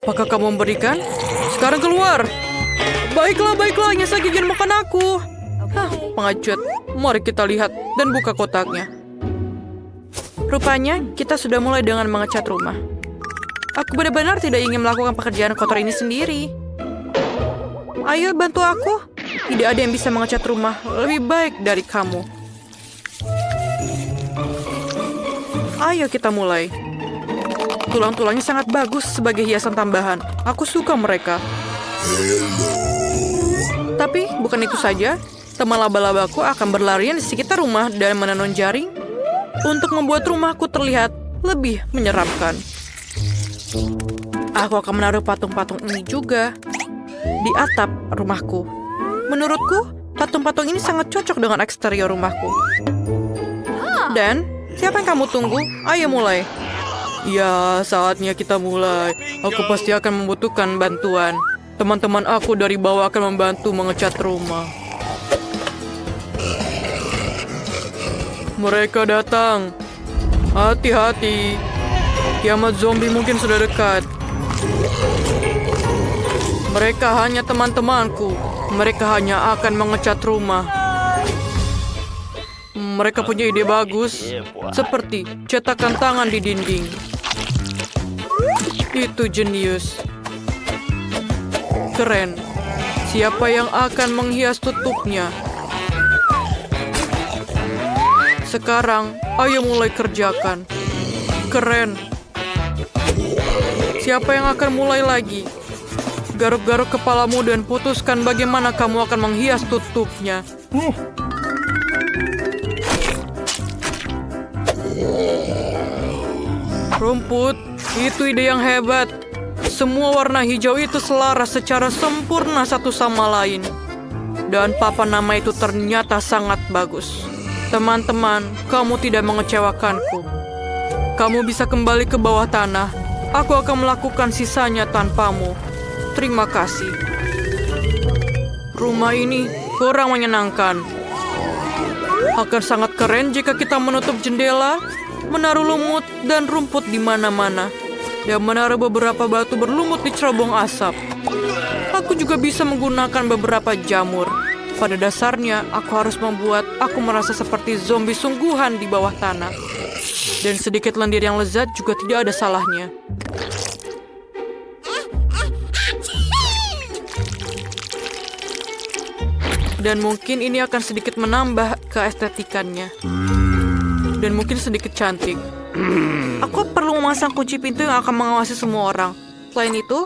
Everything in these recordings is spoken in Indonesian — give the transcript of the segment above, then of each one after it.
Apakah kamu memberikan? Sekarang keluar. Baiklah, hanya saja jangan makan aku. Hah, pengecut. Mari kita lihat dan buka kotaknya. Rupanya, kita sudah mulai dengan mengecat rumah. Aku benar-benar tidak ingin melakukan pekerjaan kotor ini sendiri. Ayo, bantu aku. Tidak ada yang bisa mengecat rumah lebih baik dari kamu. Ayo kita mulai. Tulang-tulangnya sangat bagus sebagai hiasan tambahan. Aku suka mereka. Tapi bukan itu saja. Teman laba-labaku akan berlarian di sekitar rumah dan menenun jaring untuk membuat rumahku terlihat lebih menyeramkan. Aku akan menaruh patung-patung ini juga di atap rumahku. Menurutku, patung-patung ini sangat cocok dengan eksterior rumahku. Dan, siapa yang kamu tunggu? Ayo mulai. Ya, saatnya kita mulai. Aku pasti akan membutuhkan bantuan. Teman-teman aku dari bawah akan membantu mengecat rumah. Mereka datang. Hati-hati. Kiamat zombie mungkin sudah dekat. Mereka hanya teman-temanku. Mereka hanya akan mengecat rumah. Mereka punya ide bagus. Seperti cetakan tangan di dinding. Itu jenius. Keren. Siapa yang akan menghias tutupnya? Sekarang, ayo mulai kerjakan. Keren. Siapa yang akan mulai lagi? Garuk-garuk kepalamu dan putuskan bagaimana kamu akan menghias tutupnya. Rumput, itu ide yang hebat. Semua warna hijau itu selaras secara sempurna satu sama lain. Dan papan nama itu ternyata sangat bagus. Teman-teman, kamu tidak mengecewakanku. Kamu bisa kembali ke bawah tanah. Aku akan melakukan sisanya tanpamu. Terima kasih. Rumah ini kurang menyenangkan. Akan sangat keren jika kita menutup jendela, menaruh lumut dan rumput di mana-mana, dan menaruh beberapa batu berlumut di cerobong asap. Aku juga bisa menggunakan beberapa jamur. Pada dasarnya, aku harus membuat aku merasa seperti zombie sungguhan di bawah tanah. Dan sedikit lendir yang lezat juga tidak ada salahnya. Dan mungkin ini akan sedikit menambah keestetikannya. Dan mungkin sedikit cantik. Aku perlu memasang kunci pintu yang akan mengawasi semua orang. Selain itu,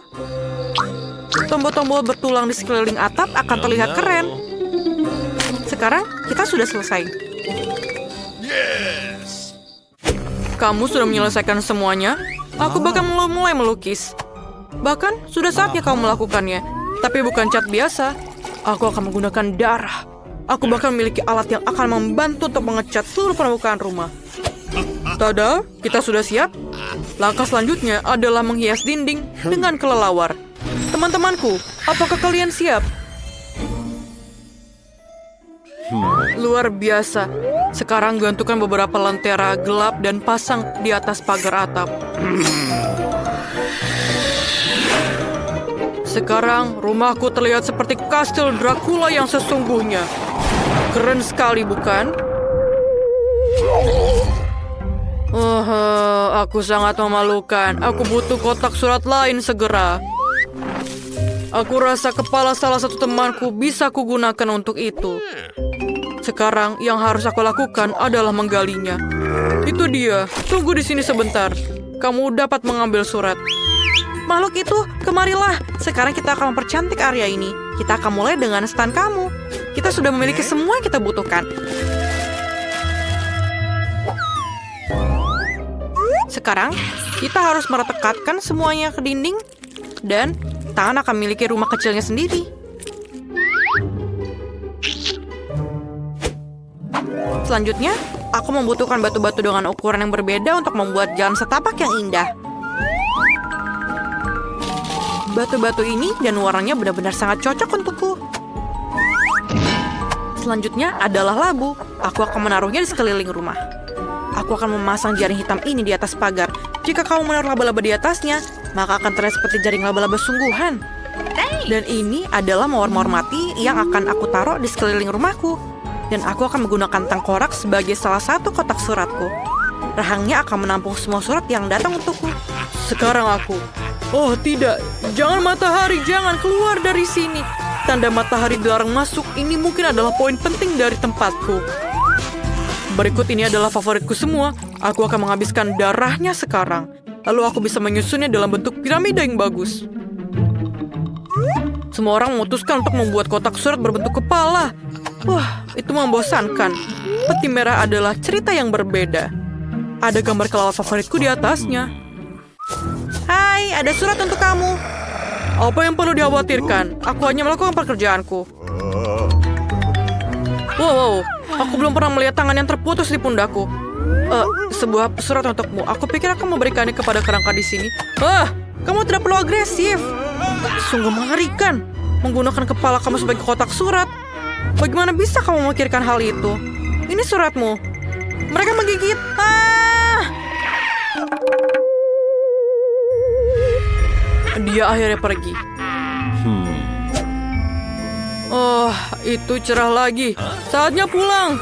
tombol-tombol bertulang di sekeliling atap akan terlihat keren. Sekarang kita sudah selesai. Kamu sudah menyelesaikan semuanya? Aku bahkan mulai melukis. Bahkan sudah saatnya kamu melakukannya. Tapi bukan cat biasa. Aku akan menggunakan darah. Aku bahkan memiliki alat yang akan membantu untuk mengecat seluruh permukaan rumah. Tada, kita sudah siap. Langkah selanjutnya adalah menghias dinding dengan kelelawar. Teman-temanku, apakah kalian siap? Luar biasa. Sekarang gantungkan beberapa lentera gelap dan pasang di atas pagar atap. Sekarang rumahku terlihat seperti kastil Dracula yang sesungguhnya. Keren sekali, bukan? Aku sangat memalukan. Aku butuh kotak surat lain segera. Aku rasa kepala salah satu temanku bisa kugunakan untuk itu. Sekarang yang harus aku lakukan adalah menggalinya. Itu dia. Tunggu di sini sebentar. Kamu dapat mengambil surat. Makhluk itu, kemarilah. Sekarang kita akan mempercantik area ini. Kita akan mulai dengan stand kamu. Kita sudah memiliki semua yang kita butuhkan. Sekarang, kita harus meretekatkan semuanya ke dinding. Dan tangan akan memiliki rumah kecilnya sendiri. Selanjutnya, aku membutuhkan batu-batu dengan ukuran yang berbeda untuk membuat jalan setapak yang indah. Batu-batu ini dan warnanya benar-benar sangat cocok untukku. Selanjutnya adalah labu. Aku akan menaruhnya di sekeliling rumah. Aku akan memasang jaring hitam ini di atas pagar. Jika kamu menaruh laba-laba di atasnya, maka akan terlihat seperti jaring laba-laba sungguhan. Dan ini adalah mawar-mawar mati yang akan aku taruh di sekeliling rumahku. Dan aku akan menggunakan tengkorak sebagai salah satu kotak suratku. Rahangnya akan menampung semua surat yang datang untukku. Sekarang aku, oh tidak, jangan matahari, jangan keluar dari sini. Tanda matahari dilarang masuk, ini mungkin adalah poin penting dari tempatku. Berikut ini adalah favoritku semua. Aku akan menghabiskan darahnya sekarang. Lalu aku bisa menyusunnya dalam bentuk piramida yang bagus. Semua orang memutuskan untuk membuat kotak surat berbentuk kepala. Wah, itu membosankan. Peti merah adalah cerita yang berbeda. Ada gambar kelawar favoritku di atasnya. Hai, ada surat untuk kamu. Apa yang perlu dikhawatirkan? Aku hanya melakukan pekerjaanku. Wow, aku belum pernah melihat tangan yang terputus di pundakku. Sebuah surat untukmu. Aku pikir aku memberikannya kepada kerangka di sini. Kamu tidak perlu agresif. Sungguh mengerikan. Menggunakan kepala kamu sebagai kotak surat. Bagaimana bisa kamu memikirkan hal itu? Ini suratmu. Mereka menggigit. Dia akhirnya pergi. Oh, itu cerah lagi. Saatnya pulang.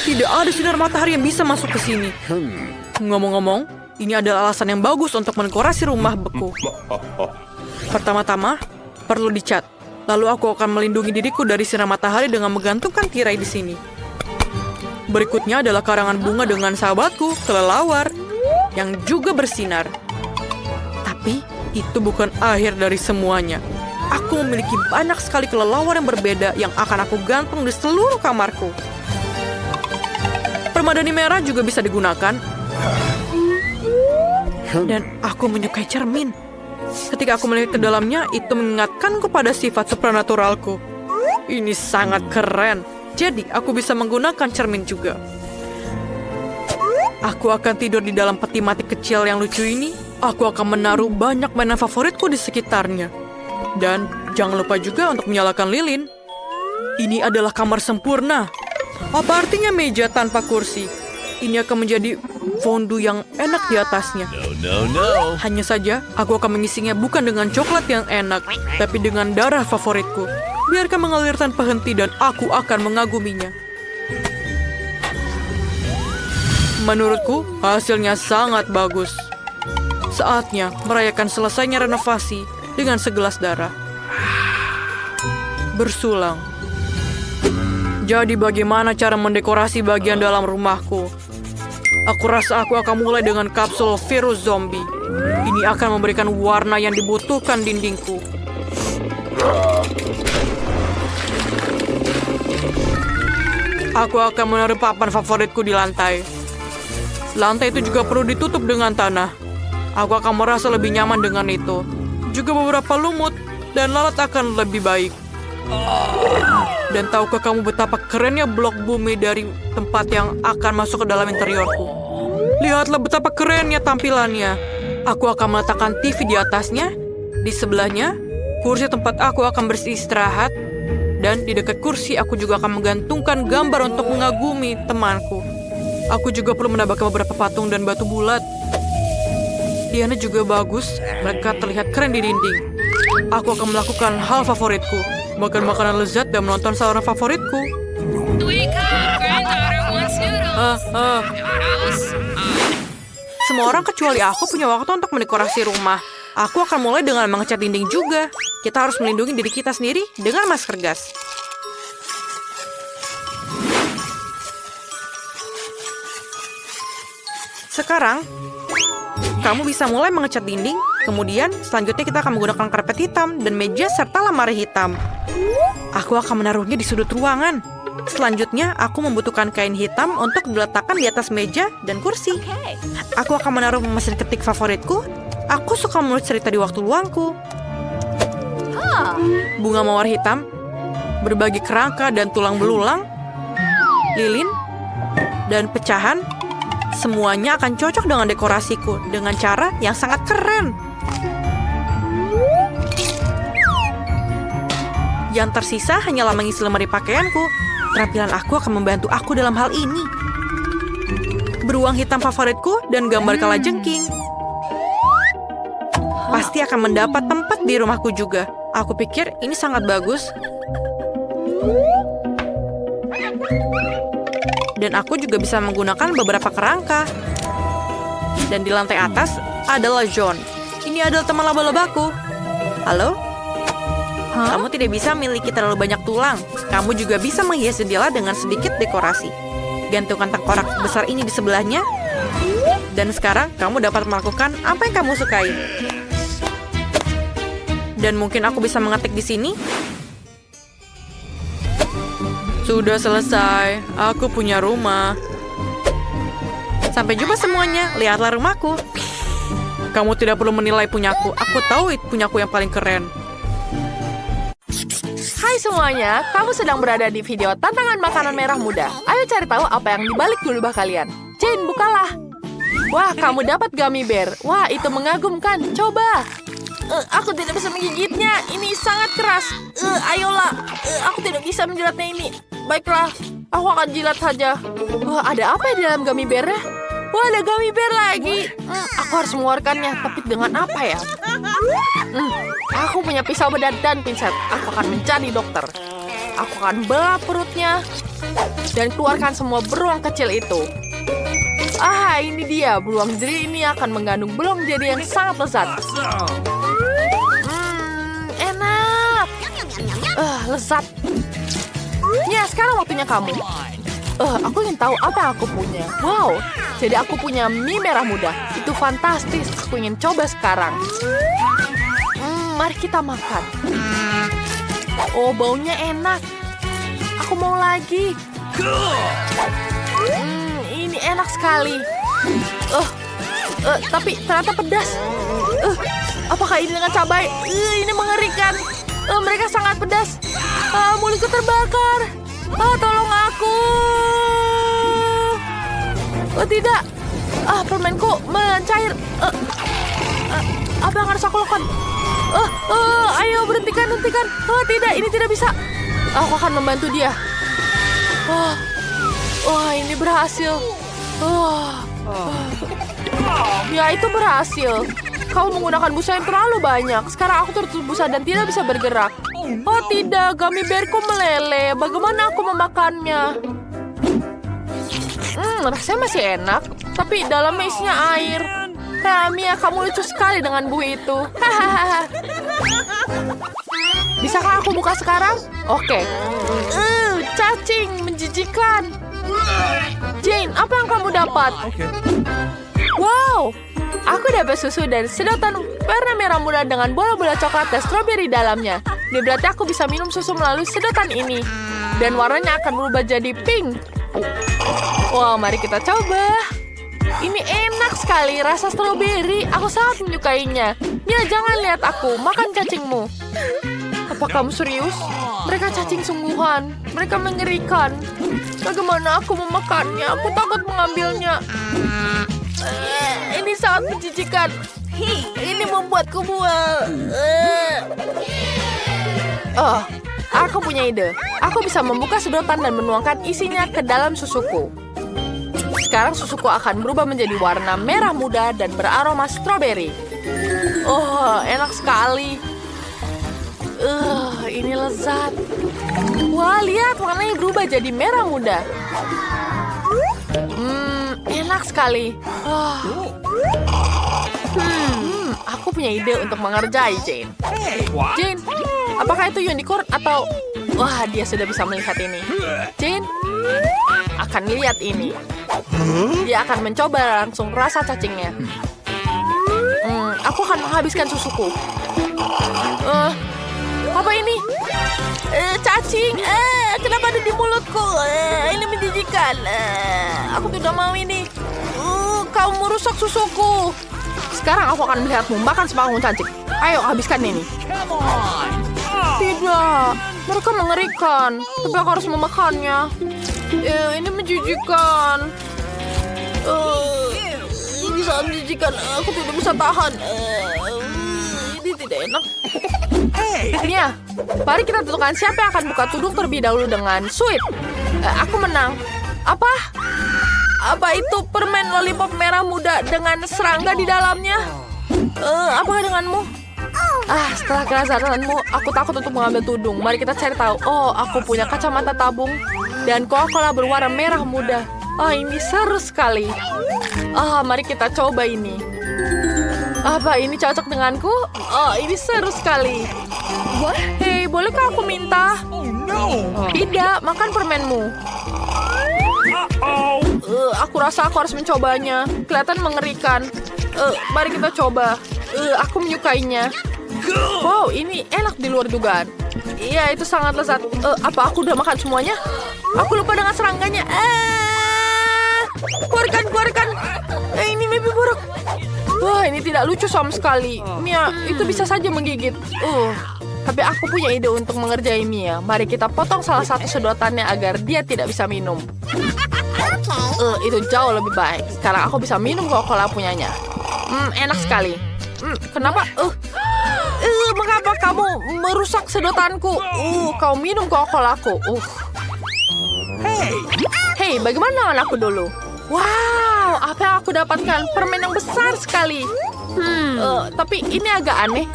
Tidak ada sinar matahari yang bisa masuk ke sini. Ngomong-ngomong, ini adalah alasan yang bagus untuk mendekorasi rumah beku. Pertama-tama, perlu dicat. Lalu aku akan melindungi diriku dari sinar matahari dengan menggantungkan tirai di sini. Berikutnya adalah karangan bunga dengan sahabatku, kelelawar, yang juga bersinar. Tapi, itu bukan akhir dari semuanya. Aku memiliki banyak sekali kelelawar yang berbeda yang akan aku gantung di seluruh kamarku. Permadani merah juga bisa digunakan. Dan aku menyukai cermin. Ketika aku melihat ke dalamnya, itu mengingatkanku pada sifat supranaturalku. Ini sangat keren. Jadi, aku bisa menggunakan cermin juga. Aku akan tidur di dalam peti mati kecil yang lucu ini. Aku akan menaruh banyak mainan favoritku di sekitarnya. Dan jangan lupa juga untuk menyalakan lilin. Ini adalah kamar sempurna. Apa artinya meja tanpa kursi? Ini akan menjadi fondue yang enak di atasnya. No. Hanya saja, aku akan mengisinya bukan dengan coklat yang enak, tapi dengan darah favoritku. Biarkan mengalir tanpa henti dan aku akan mengaguminya. Menurutku, hasilnya sangat bagus. Saatnya merayakan selesainya renovasi dengan segelas darah. Bersulang. Jadi bagaimana cara mendekorasi bagian dalam rumahku? Aku rasa aku akan mulai dengan kapsul virus zombie. Ini akan memberikan warna yang dibutuhkan dindingku. Aku akan menaruh papan favoritku di lantai. Lantai itu juga perlu ditutup dengan tanah. Aku akan merasa lebih nyaman dengan itu. Juga beberapa lumut dan lalat akan lebih baik. Dan tahukah kamu betapa kerennya blok bumi dari tempat yang akan masuk ke dalam interiorku? Lihatlah betapa kerennya tampilannya. Aku akan meletakkan TV di atasnya. Di sebelahnya, kursi tempat aku akan beristirahat. Dan di dekat kursi, aku juga akan menggantungkan gambar untuk mengagumi temanku. Aku juga perlu menambahkan beberapa patung dan batu bulat. Diana juga bagus. Mereka terlihat keren di dinding. Aku akan melakukan hal favoritku. Makan makanan lezat dan menonton saluran favoritku. Semua orang kecuali aku punya waktu untuk mendekorasi rumah. Aku akan mulai dengan mengecat dinding juga. Kita harus melindungi diri kita sendiri dengan masker gas. Sekarang, kamu bisa mulai mengecat dinding. Kemudian, selanjutnya kita akan menggunakan karpet hitam dan meja serta lemari hitam. Aku akan menaruhnya di sudut ruangan. Selanjutnya, aku membutuhkan kain hitam untuk diletakkan di atas meja dan kursi. Aku akan menaruh mesin ketik favoritku. Aku suka menulis cerita di waktu luangku. Bunga mawar hitam, berbagi kerangka dan tulang belulang, lilin, dan pecahan. Semuanya akan cocok dengan dekorasiku dengan cara yang sangat keren. Yang tersisa hanyalah mengisi lemari pakaianku. Keterampilan aku akan membantu aku dalam hal ini. Beruang hitam favoritku dan gambar kalajengking. pasti akan mendapat tempat di rumahku juga. Aku pikir ini sangat bagus. Dan aku juga bisa menggunakan beberapa kerangka. Dan di lantai atas adalah John. Ini adalah teman laba-labaku. Halo? Kamu tidak bisa memiliki terlalu banyak tulang. Kamu juga bisa menghias jendela dengan sedikit dekorasi. Gantungkan tengkorak besar ini di sebelahnya. Dan sekarang kamu dapat melakukan apa yang kamu sukai. Dan mungkin aku bisa mengetik di sini. Sudah selesai. Aku punya rumah. Sampai jumpa semuanya. Lihatlah rumahku. Kamu tidak perlu menilai punyaku. Aku tahu punyaku yang paling keren. Hai semuanya, kamu sedang berada di video tantangan makanan merah muda. Ayo cari tahu apa yang dibalik gulubah kalian. Jane, bukalah. Wah, kamu dapat gummy bear. Wah, itu mengagumkan. Coba. Aku tidak bisa menggigitnya. Ini sangat keras. Ayolah. Aku tidak bisa menjilatnya ini. Baiklah, aku akan jilat saja. Wah, ada apa di dalam gummy bear-nya? Wah, ada gummy bear lagi. Aku harus mengeluarkannya, tapi dengan apa ya? Aku punya pisau bedah dan pinset. Aku akan menjadi dokter. Aku akan belah perutnya dan keluarkan semua beruang kecil itu. Ini dia. Beruang jeri ini akan mengandung beruang jeri yang sangat lezat. Enak. Lezat. Ya, sekarang waktunya kamu. Aku ingin tahu apa yang aku punya. Wow, jadi aku punya mie merah muda. Itu fantastis. Aku ingin coba sekarang. Mari kita makan. Oh, baunya enak. Aku mau lagi. Ini enak sekali. Tapi ternyata pedas. Apakah ini dengan cabai? Ini mengerikan. Mereka sangat pedas. Mulutku terbakar. Tolong aku. Oh tidak. Permenku mencair. Apa yang harus aku lakukan? Ayo berhentikan. Tidak, ini tidak bisa. Aku akan membantu dia. Ini berhasil. Ya, itu berhasil. Kamu menggunakan busa yang terlalu banyak. Sekarang aku tertutup busa dan tidak bisa bergerak. Oh tidak, gummy bearku meleleh. Bagaimana aku memakannya? Rasanya masih enak, tapi dalamnya isinya air. Mia, kamu lucu sekali dengan buih itu. Bisakah aku buka sekarang? Oke. Cacing, menjijikan. Jane, apa yang kamu dapat? Wow, aku dapat susu dari sedotan warna merah muda dengan bola-bola coklat dan stroberi dalamnya. Ini berarti aku bisa minum susu melalui sedotan ini. Dan warnanya akan berubah jadi pink. Wah, mari kita coba. Ini enak sekali, rasa stroberi. Aku sangat menyukainya. Mia, jangan lihat aku, makan cacingmu. Apa kamu serius? Mereka cacing sungguhan. Mereka mengerikan. Bagaimana aku memakannya? Aku takut mengambilnya. Ini sangat menjijikan. Ini membuatku mual. Aku punya ide. Aku bisa membuka sedotan dan menuangkan isinya ke dalam susuku. Sekarang susuku akan berubah menjadi warna merah muda dan beraroma stroberi. Enak sekali. Ini lezat. Wah, lihat warnanya berubah jadi merah muda. Enak sekali. Aku punya ide untuk mengerjai Jane. Jane, apakah itu unicorn atau... Wah, dia sudah bisa melihat ini. Jane akan lihat ini. Dia akan mencoba langsung rasa cacingnya. Aku akan menghabiskan susuku. Apa ini? Cacing. Kenapa ada di mulutku? Ini menjijikan. Aku tidak mau ini. Kau merusak susuku. Sekarang aku akan melihatmu makan sepanggung cacing. Ayo, habiskan ini. Tidak. Mereka mengerikan. Tapi aku harus memakannya. Ini menjijikan. Ini sangat menjijikan. Aku tidak bisa tahan. Ini tidak enak. Mia, mari kita tentukan siapa yang akan buka tudung terlebih dahulu dengan sweet. Aku menang. Apa? Apa itu permen lollipop merah muda dengan serangga di dalamnya? Apa denganmu? Setelah kelazatanmu, aku takut untuk mengambil tudung. Mari kita cari tahu. Oh, aku punya kacamata tabung dan Coca-Cola berwarna merah muda. Ini seru sekali. Mari kita coba ini. Apa ini cocok denganku? Ini seru sekali. Hei, bolehkah aku minta? Tidak, makan permenmu. Aku rasa aku harus mencobanya. Kelihatan mengerikan. Mari kita coba. Aku menyukainya. Wow, ini enak di luar dugaan. Iya, itu sangat lezat. Apa aku udah makan semuanya? Aku lupa dengan serangganya. Keluarkan. Ini mimpi buruk. Wah, ini tidak lucu sama sekali. Mia, itu bisa saja menggigit. Tapi aku punya ide untuk mengerjai Mia. Mari kita potong salah satu sedotannya agar dia tidak bisa minum. Itu jauh lebih baik. Sekarang aku bisa minum Coca-Cola punyanya. Enak sekali. Kenapa? Mengapa kamu merusak sedotanku? Kau minum Coca-Colaku. Hey, bagaimana dengan aku dulu? Wow, apa yang aku dapatkan? Permen yang besar sekali. Tapi ini agak aneh.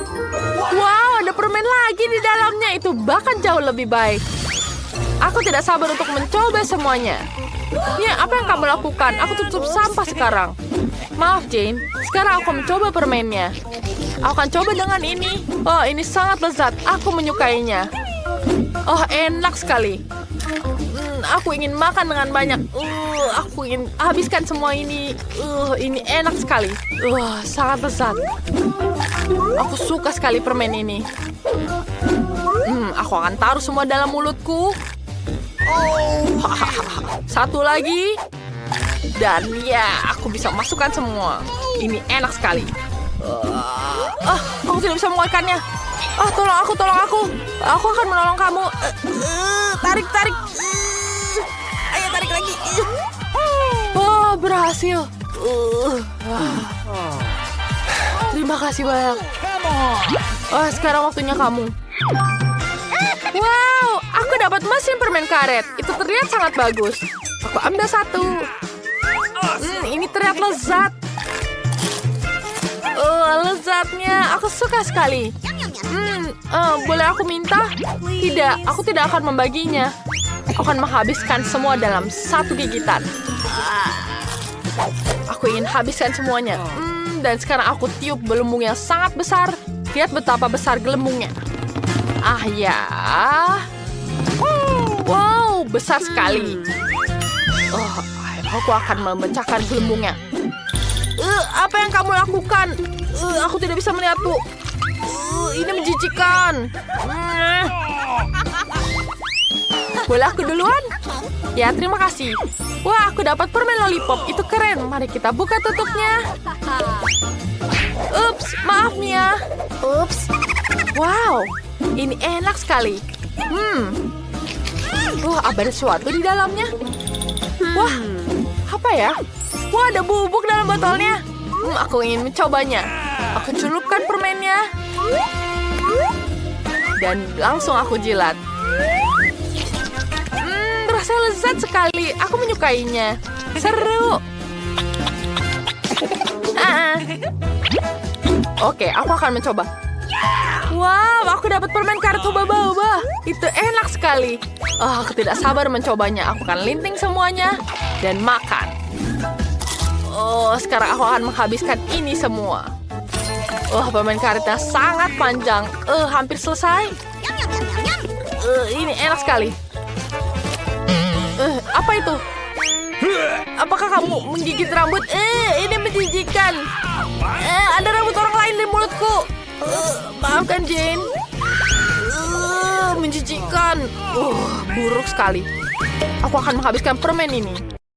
Wow, ada permen lagi di dalamnya. Itu bahkan jauh lebih baik. Aku tidak sabar untuk mencoba semuanya. Ya, apa yang kamu lakukan? Aku tutup sampah sekarang. Maaf, Jane. Sekarang aku mencoba permennya. Aku akan coba dengan ini. Ini sangat lezat. Aku menyukainya. Enak sekali. Aku ingin makan dengan banyak. Aku ingin habiskan semua ini. Ini enak sekali. Sangat lezat. Aku suka sekali permen ini. Aku akan taruh semua dalam mulutku. Satu lagi. Dan ya, aku bisa masukkan semua. Ini enak sekali. Aku tidak bisa mengeluarkannya. Tolong aku. Aku akan menolong kamu. Tarik. Ayo, tarik lagi. Berhasil. Terima kasih banyak. Sekarang waktunya kamu. Wow, aku dapat mesin permen karet. Itu terlihat sangat bagus. Aku ambil satu. Ini terlihat lezat. Lezatnya. Aku suka sekali. Boleh aku minta? Tidak, aku tidak akan membaginya. Aku akan menghabiskan semua dalam satu gigitan. Aku ingin habiskan semuanya. Dan sekarang aku tiup gelembung yang sangat besar. Lihat betapa besar gelembungnya. Ya. Wow, besar sekali. Aku akan memecahkan gelembungnya. Apa yang kamu lakukan? Aku tidak bisa melihatmu. Ini menjijikkan. Boleh aku duluan? Ya, terima kasih. Wah, aku dapat permen lollipop. Itu keren. Mari kita buka tutupnya. Ups, maaf Mia. Ups. Wow, ini enak sekali. Ada sesuatu di dalamnya. Wah, apa ya? Wah, ada bubuk dalam botolnya. Aku ingin mencobanya. Aku celupkan permennya. Dan langsung aku jilat. Rasanya lezat sekali. Aku menyukainya. Seru. Oke, aku akan mencoba. Wow, aku dapat permen karet hubba-bubba. Itu enak sekali. Aku tidak sabar mencobanya. Aku akan linting semuanya dan makan. Sekarang aku akan menghabiskan ini semua. Permen karetnya sangat panjang. Hampir selesai. Ini enak sekali. Apa itu? Apakah kamu menggigit rambut? Ini menjijikan. Ada rambut orang lain di mulutku. Maafkan Jane. Menjijikan. Buruk sekali. Aku akan menghabiskan permen ini.